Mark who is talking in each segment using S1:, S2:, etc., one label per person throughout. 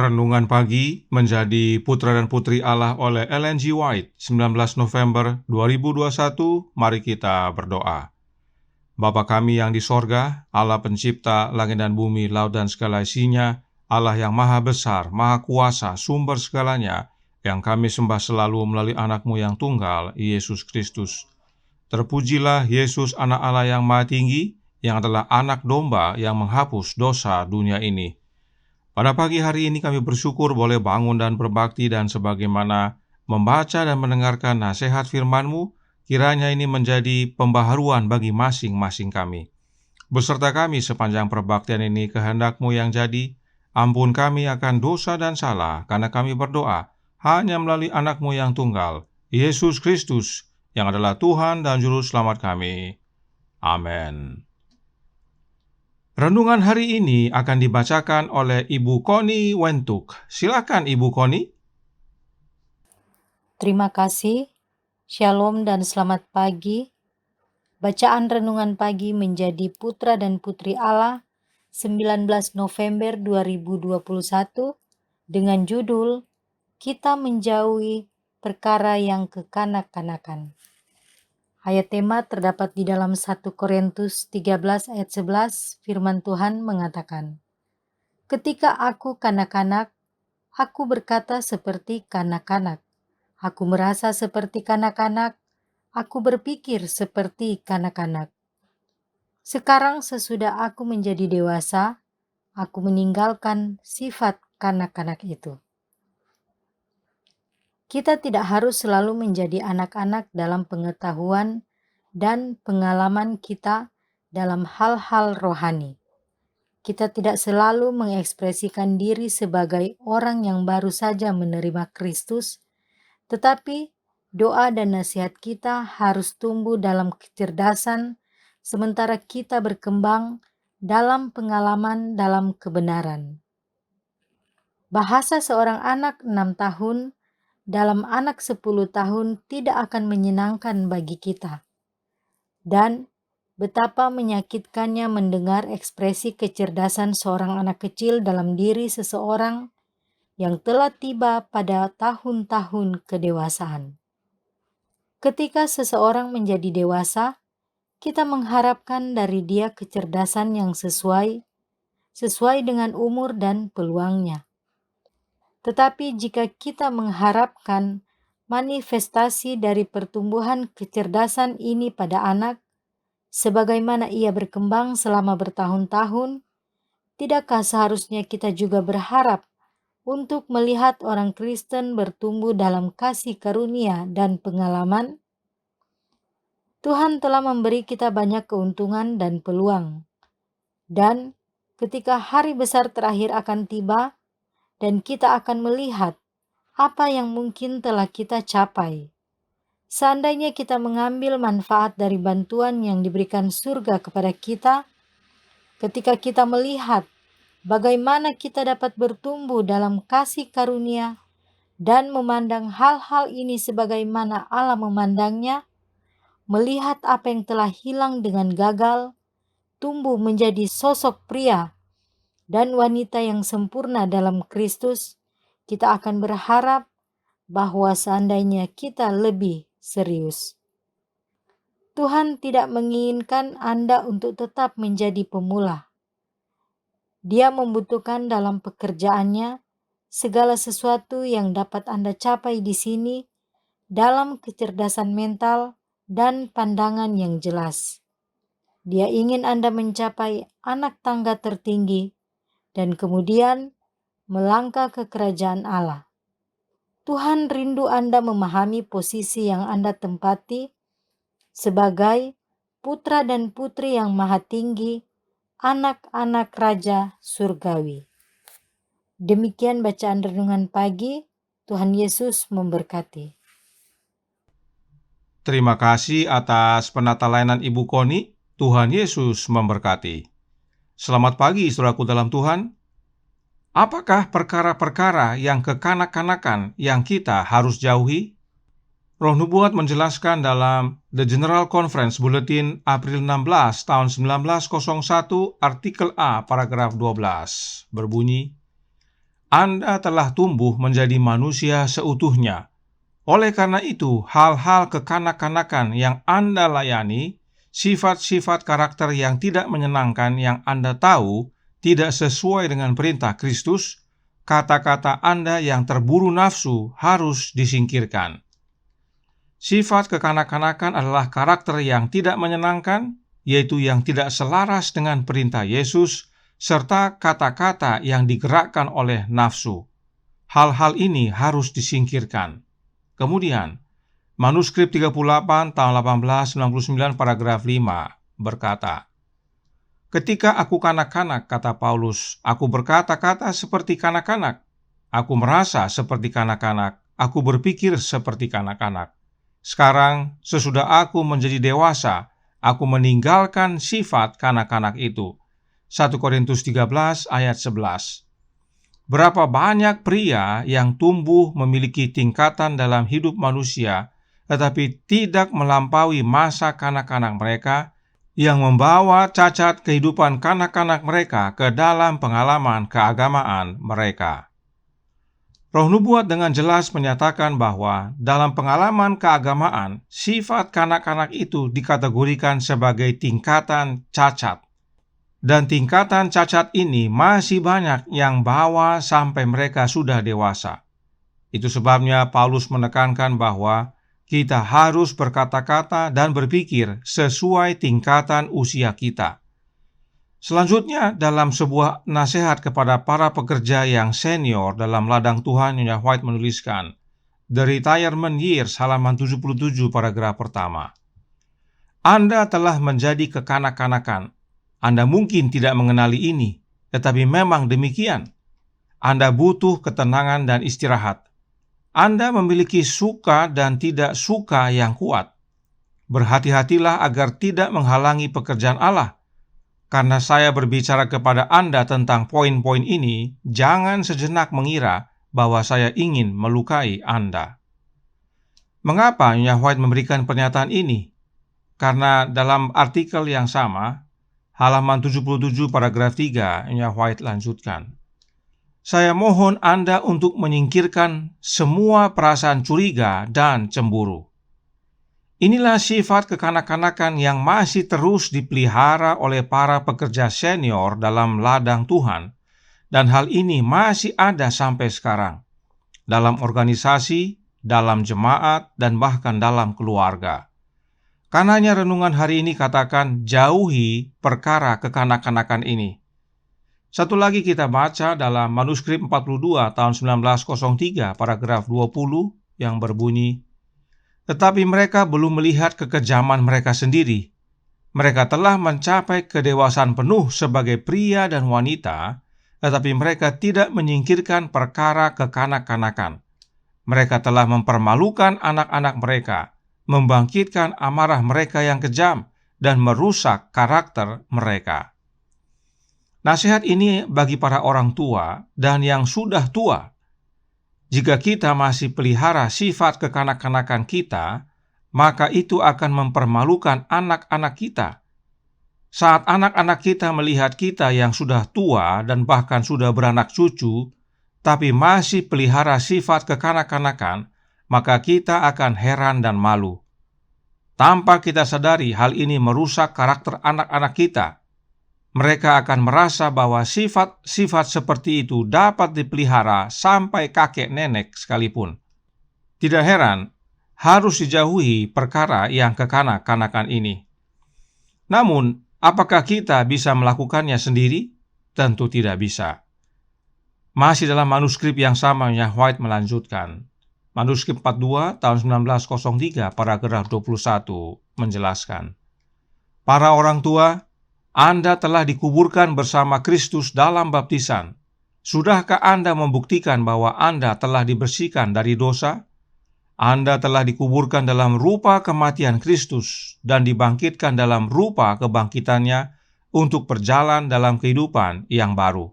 S1: Renungan Pagi menjadi Putra dan Putri Allah oleh Ellen G. White, 19 November 2021. Mari kita berdoa. Bapa kami yang di sorga, Allah pencipta langit dan bumi, laut dan segala isinya, Allah yang maha besar, maha kuasa, sumber segalanya, yang kami sembah selalu melalui anak-Mu yang tunggal, Yesus Kristus. Terpujilah Yesus, anak Allah yang maha tinggi, yang adalah anak domba yang menghapus dosa dunia ini. Pada pagi hari ini kami bersyukur boleh bangun dan berbakti, dan sebagaimana membaca dan mendengarkan nasihat firman-Mu, kiranya ini menjadi pembaharuan bagi masing-masing kami. Beserta kami sepanjang perbaktian ini, kehendak-Mu yang jadi. Ampun kami akan dosa dan salah, karena kami berdoa hanya melalui anak-Mu yang tunggal, Yesus Kristus, yang adalah Tuhan dan Juru Selamat kami. Amin. Renungan hari ini akan dibacakan oleh Ibu Connie Wentuk. Silakan Ibu Connie.
S2: Terima kasih. Shalom dan selamat pagi. Bacaan renungan pagi menjadi Putra dan Putri Allah 19 November 2021 dengan judul Kita Menjauhi Perkara yang Kekanak-kanakan. Ayat tema terdapat di dalam 1 Korintus 13 ayat 11. Firman Tuhan mengatakan, "Ketika aku kanak-kanak, aku berkata seperti kanak-kanak. Aku merasa seperti kanak-kanak, aku berpikir seperti kanak-kanak. Sekarang sesudah aku menjadi dewasa, aku meninggalkan sifat kanak-kanak itu." Kita tidak harus selalu menjadi anak-anak dalam pengetahuan dan pengalaman kita dalam hal-hal rohani. Kita tidak selalu mengekspresikan diri sebagai orang yang baru saja menerima Kristus, tetapi doa dan nasihat kita harus tumbuh dalam kecerdasan, sementara kita berkembang dalam pengalaman dalam kebenaran. Bahasa seorang anak 6 tahun dalam anak 10 tahun tidak akan menyenangkan bagi kita. Dan betapa menyakitkannya mendengar ekspresi kecerdasan seorang anak kecil dalam diri seseorang yang telah tiba pada tahun-tahun kedewasaan. Ketika seseorang menjadi dewasa, kita mengharapkan dari dia kecerdasan yang sesuai dengan umur dan peluangnya. Tetapi jika kita mengharapkan manifestasi dari pertumbuhan kecerdasan ini pada anak, sebagaimana ia berkembang selama bertahun-tahun, tidakkah seharusnya kita juga berharap untuk melihat orang Kristen bertumbuh dalam kasih karunia dan pengalaman? Tuhan telah memberi kita banyak keuntungan dan peluang. Dan ketika hari besar terakhir akan tiba, dan kita akan melihat apa yang mungkin telah kita capai. Seandainya kita mengambil manfaat dari bantuan yang diberikan surga kepada kita, ketika kita melihat bagaimana kita dapat bertumbuh dalam kasih karunia dan memandang hal-hal ini sebagaimana Allah memandangnya, melihat apa yang telah hilang dengan gagal, tumbuh menjadi sosok pria dan wanita yang sempurna dalam Kristus, kita akan berharap bahwa seandainya kita lebih serius. Tuhan tidak menginginkan Anda untuk tetap menjadi pemula. Dia membutuhkan dalam pekerjaannya segala sesuatu yang dapat Anda capai di sini dalam kecerdasan mental dan pandangan yang jelas. Dia ingin Anda mencapai anak tangga tertinggi dan kemudian melangkah ke kerajaan Allah. Tuhan rindu Anda memahami posisi yang Anda tempati sebagai putra dan putri yang maha tinggi, anak-anak Raja Surgawi. Demikian bacaan renungan pagi. Tuhan Yesus memberkati.
S1: Terima kasih atas penata layanan Ibu Connie. Tuhan Yesus memberkati. Selamat pagi saudaraku dalam Tuhan. Apakah perkara-perkara yang kekanak-kanakan yang kita harus jauhi? Roh Nubuat menjelaskan dalam The General Conference Bulletin April 16 tahun 1901 artikel A paragraf 12 berbunyi, Anda telah tumbuh menjadi manusia seutuhnya. Oleh karena itu, hal-hal kekanak-kanakan yang Anda layani, sifat-sifat karakter yang tidak menyenangkan yang Anda tahu tidak sesuai dengan perintah Kristus, kata-kata Anda yang terburu nafsu harus disingkirkan. Sifat kekanak-kanakan adalah karakter yang tidak menyenangkan, yaitu yang tidak selaras dengan perintah Yesus, serta kata-kata yang digerakkan oleh nafsu. Hal-hal ini harus disingkirkan. Kemudian, manuskrip 38 tahun 1899 paragraf 5 berkata, "Ketika aku kanak-kanak," kata Paulus, "aku berkata-kata seperti kanak-kanak. Aku merasa seperti kanak-kanak. Aku berpikir seperti kanak-kanak. Sekarang, sesudah aku menjadi dewasa, aku meninggalkan sifat kanak-kanak itu." 1 Korintus 13 ayat 11. Berapa banyak pria yang tumbuh memiliki tingkatan dalam hidup manusia, tetapi tidak melampaui masa kanak-kanak mereka, yang membawa cacat kehidupan kanak-kanak mereka ke dalam pengalaman keagamaan mereka. Roh Nubuat dengan jelas menyatakan bahwa dalam pengalaman keagamaan, sifat kanak-kanak itu dikategorikan sebagai tingkatan cacat. Dan tingkatan cacat ini masih banyak yang bawa sampai mereka sudah dewasa. Itu sebabnya Paulus menekankan bahwa kita harus berkata-kata dan berpikir sesuai tingkatan usia kita. Selanjutnya, dalam sebuah nasihat kepada para pekerja yang senior dalam ladang Tuhan, Nyonya White menuliskan, The Retirement Years, halaman 77, paragraf pertama. Anda telah menjadi kekanak-kanakan. Anda mungkin tidak mengenali ini, tetapi memang demikian. Anda butuh ketenangan dan istirahat. Anda memiliki suka dan tidak suka yang kuat. Berhati-hatilah agar tidak menghalangi pekerjaan Allah. Karena saya berbicara kepada Anda tentang poin-poin ini, jangan sejenak mengira bahwa saya ingin melukai Anda. Mengapa Nyonya White memberikan pernyataan ini? Karena dalam artikel yang sama, halaman 77 paragraf 3, Nyonya White lanjutkan, "Saya mohon Anda untuk menyingkirkan semua perasaan curiga dan cemburu. Inilah sifat kekanak-kanakan yang masih terus dipelihara oleh para pekerja senior dalam ladang Tuhan, dan hal ini masih ada sampai sekarang, dalam organisasi, dalam jemaat, dan bahkan dalam keluarga. Karenanya renungan hari ini katakan, jauhi perkara kekanak-kanakan ini." Satu lagi kita baca dalam manuskrip 42 tahun 1903 paragraf 20 yang berbunyi, "Tetapi mereka belum melihat kekejaman mereka sendiri. Mereka telah mencapai kedewasaan penuh sebagai pria dan wanita, tetapi mereka tidak menyingkirkan perkara kekanak-kanakan. Mereka telah mempermalukan anak-anak mereka, membangkitkan amarah mereka yang kejam, dan merusak karakter mereka." Nasihat ini bagi para orang tua dan yang sudah tua. Jika kita masih pelihara sifat kekanak-kanakan kita, maka itu akan mempermalukan anak-anak kita. Saat anak-anak kita melihat kita yang sudah tua dan bahkan sudah beranak cucu, tapi masih pelihara sifat kekanak-kanakan, maka kita akan heran dan malu. Tanpa kita sadari, hal ini merusak karakter anak-anak kita. Mereka akan merasa bahwa sifat-sifat seperti itu dapat dipelihara sampai kakek nenek sekalipun. Tidak heran, harus dijauhi perkara yang kekanak-kanakan ini. Namun, apakah kita bisa melakukannya sendiri? Tentu tidak bisa. Masih dalam manuskrip yang sama, Nyonya White melanjutkan. Manuskrip 42 tahun 1903 paragraf 21 menjelaskan, "Para orang tua, Anda telah dikuburkan bersama Kristus dalam baptisan. Sudahkah Anda membuktikan bahwa Anda telah dibersihkan dari dosa? Anda telah dikuburkan dalam rupa kematian Kristus dan dibangkitkan dalam rupa kebangkitannya untuk berjalan dalam kehidupan yang baru.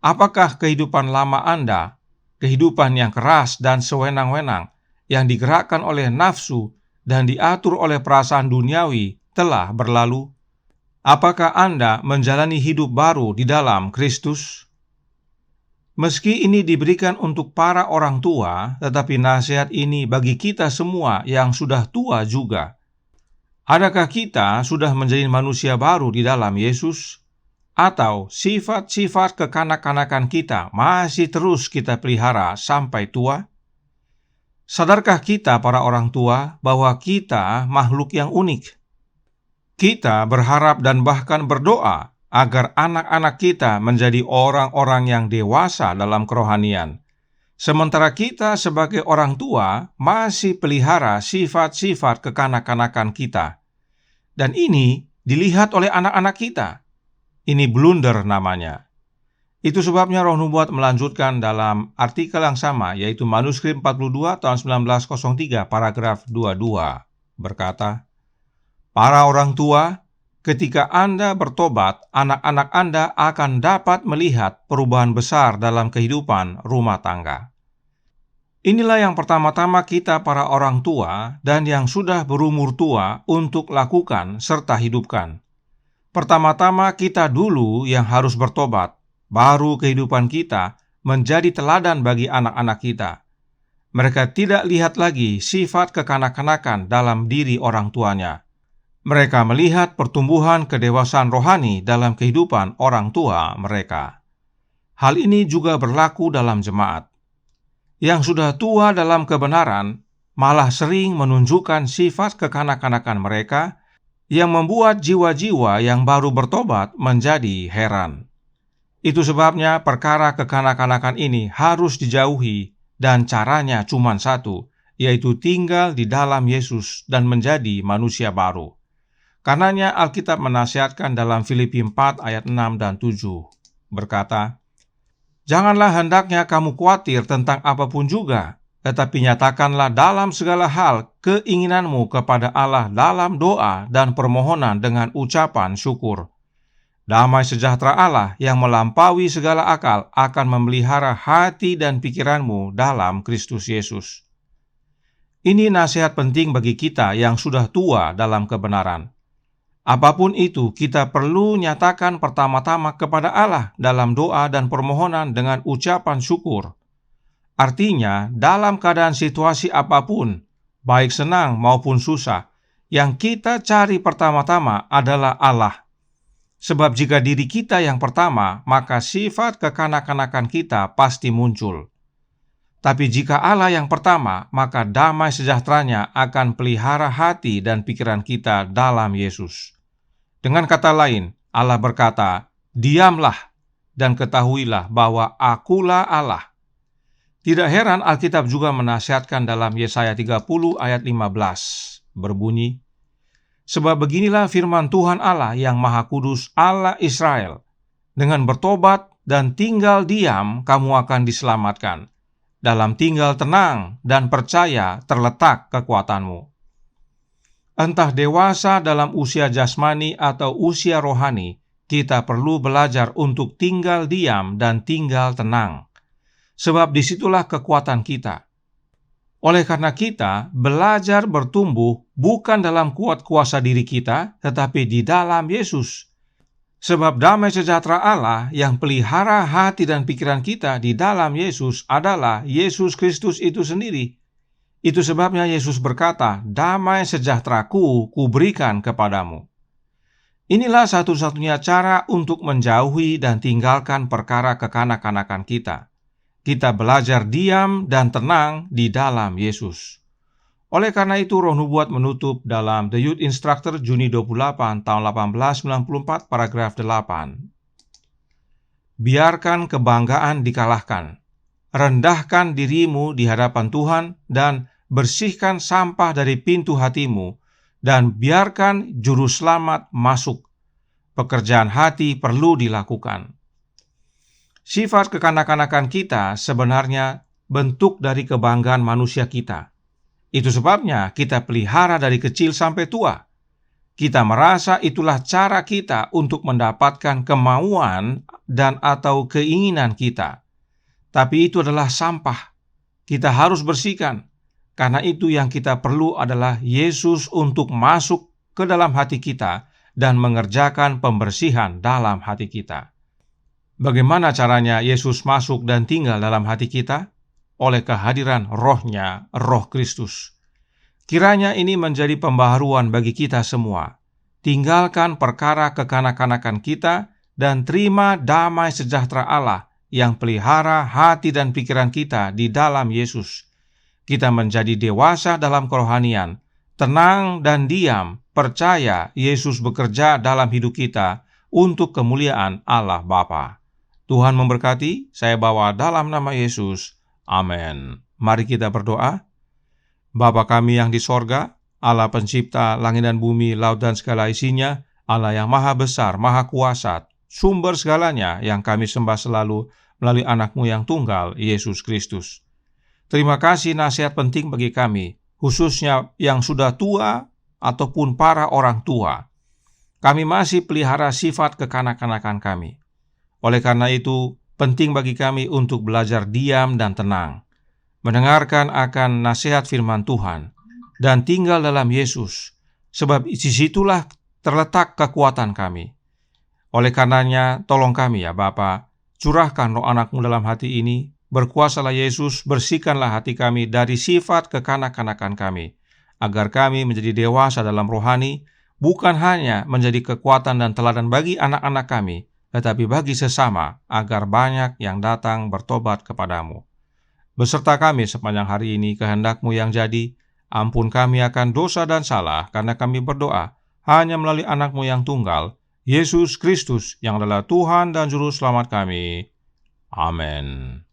S1: Apakah kehidupan lama Anda, kehidupan yang keras dan sewenang-wenang, yang digerakkan oleh nafsu dan diatur oleh perasaan duniawi, telah berlalu? Apakah Anda menjalani hidup baru di dalam Kristus?" Meski ini diberikan untuk para orang tua, tetapi nasihat ini bagi kita semua yang sudah tua juga. Adakah kita sudah menjadi manusia baru di dalam Yesus? Atau sifat-sifat kekanak-kanakan kita masih terus kita pelihara sampai tua? Sadarkah kita para orang tua bahwa kita makhluk yang unik? Kita berharap dan bahkan berdoa agar anak-anak kita menjadi orang-orang yang dewasa dalam kerohanian. Sementara kita sebagai orang tua masih pelihara sifat-sifat kekanak-kanakan kita. Dan ini dilihat oleh anak-anak kita. Ini blunder namanya. Itu sebabnya Roh Nubuat melanjutkan dalam artikel yang sama, yaitu manuskrip 42 tahun 1903 paragraf 22, berkata, "Para orang tua, ketika Anda bertobat, anak-anak Anda akan dapat melihat perubahan besar dalam kehidupan rumah tangga." Inilah yang pertama-tama kita para orang tua dan yang sudah berumur tua untuk lakukan serta hidupkan. Pertama-tama kita dulu yang harus bertobat, baru kehidupan kita menjadi teladan bagi anak-anak kita. Mereka tidak lihat lagi sifat kekanak-kanakan dalam diri orang tuanya. Mereka melihat pertumbuhan kedewasaan rohani dalam kehidupan orang tua mereka. Hal ini juga berlaku dalam jemaat. Yang sudah tua dalam kebenaran malah sering menunjukkan sifat kekanak-kanakan mereka yang membuat jiwa-jiwa yang baru bertobat menjadi heran. Itu sebabnya perkara kekanak-kanakan ini harus dijauhi dan caranya cuma satu, yaitu tinggal di dalam Yesus dan menjadi manusia baru. Karenanya Alkitab menasihatkan dalam Filipi 4 ayat 6 dan 7, berkata, "Janganlah hendaknya kamu khawatir tentang apapun juga, tetapi nyatakanlah dalam segala hal keinginanmu kepada Allah dalam doa dan permohonan dengan ucapan syukur. Damai sejahtera Allah yang melampaui segala akal akan memelihara hati dan pikiranmu dalam Kristus Yesus." Ini nasihat penting bagi kita yang sudah tua dalam kebenaran. Apapun itu, kita perlu nyatakan pertama-tama kepada Allah dalam doa dan permohonan dengan ucapan syukur. Artinya, dalam keadaan situasi apapun, baik senang maupun susah, yang kita cari pertama-tama adalah Allah. Sebab jika diri kita yang pertama, maka sifat kekanak-kanakan kita pasti muncul. Tapi jika Allah yang pertama, maka damai sejahteranya akan pelihara hati dan pikiran kita dalam Yesus. Dengan kata lain, Allah berkata, "Diamlah dan ketahuilah bahwa Akulah Allah." Tidak heran Alkitab juga menasihatkan dalam Yesaya 30 ayat 15, berbunyi, "Sebab beginilah firman Tuhan Allah yang Maha Kudus, Allah Israel, dengan bertobat dan tinggal diam kamu akan diselamatkan. Dalam tinggal tenang dan percaya terletak kekuatanmu." Entah dewasa dalam usia jasmani atau usia rohani, kita perlu belajar untuk tinggal diam dan tinggal tenang. Sebab disitulah kekuatan kita. Oleh karena kita belajar bertumbuh bukan dalam kuat kuasa diri kita, tetapi di dalam Yesus. Sebab damai sejahtera Allah yang pelihara hati dan pikiran kita di dalam Yesus adalah Yesus Kristus itu sendiri. Itu sebabnya Yesus berkata, "Damai sejahteraku kuberikan kepadamu." Inilah satu-satunya cara untuk menjauhi dan tinggalkan perkara kekanak-kanakan kita. Kita belajar diam dan tenang di dalam Yesus. Oleh karena itu Roh Nubuat menutup dalam The Youth Instructor Juni 28 tahun 1894 paragraf 8. "Biarkan kebanggaan dikalahkan. Rendahkan dirimu di hadapan Tuhan dan bersihkan sampah dari pintu hatimu, dan biarkan juru selamat masuk. Pekerjaan hati perlu dilakukan." Sifat kekanak-kanakan kita sebenarnya bentuk dari kebanggaan manusia kita. Itu sebabnya kita pelihara dari kecil sampai tua. Kita merasa itulah cara kita untuk mendapatkan kemauan dan atau keinginan kita. Tapi itu adalah sampah. Kita harus bersihkan. Karena itu yang kita perlu adalah Yesus untuk masuk ke dalam hati kita dan mengerjakan pembersihan dalam hati kita. Bagaimana caranya Yesus masuk dan tinggal dalam hati kita? Oleh kehadiran Roh-Nya, Roh Kristus. Kiranya ini menjadi pembaharuan bagi kita semua. Tinggalkan perkara kekanak-kanakan kita dan terima damai sejahtera Allah yang pelihara hati dan pikiran kita di dalam Yesus. Kita menjadi dewasa dalam kerohanian, tenang dan diam, percaya Yesus bekerja dalam hidup kita untuk kemuliaan Allah Bapa. Tuhan memberkati, saya bawa dalam nama Yesus. Amin. Mari kita berdoa. Bapa kami yang di sorga, Allah pencipta langit dan bumi, laut dan segala isinya, Allah yang maha besar, maha kuasa, sumber segalanya yang kami sembah selalu melalui anak-Mu yang tunggal, Yesus Kristus. Terima kasih nasihat penting bagi kami, khususnya yang sudah tua ataupun para orang tua. Kami masih pelihara sifat kekanak-kanakan kami. Oleh karena itu, penting bagi kami untuk belajar diam dan tenang, mendengarkan akan nasihat firman Tuhan, dan tinggal dalam Yesus, sebab di situlah terletak kekuatan kami. Oleh karenanya, tolong kami ya Bapa, curahkan roh anak-Mu dalam hati ini, berkuasalah Yesus, bersihkanlah hati kami dari sifat kekanak-kanakan kami, agar kami menjadi dewasa dalam rohani, bukan hanya menjadi kekuatan dan teladan bagi anak-anak kami, tetapi bagi sesama, agar banyak yang datang bertobat kepadamu. Beserta kami sepanjang hari ini, kehendak-Mu yang jadi. Ampun kami akan dosa dan salah, karena kami berdoa hanya melalui anak-Mu yang tunggal, Yesus Kristus, yang adalah Tuhan dan Juru Selamat kami. Amin.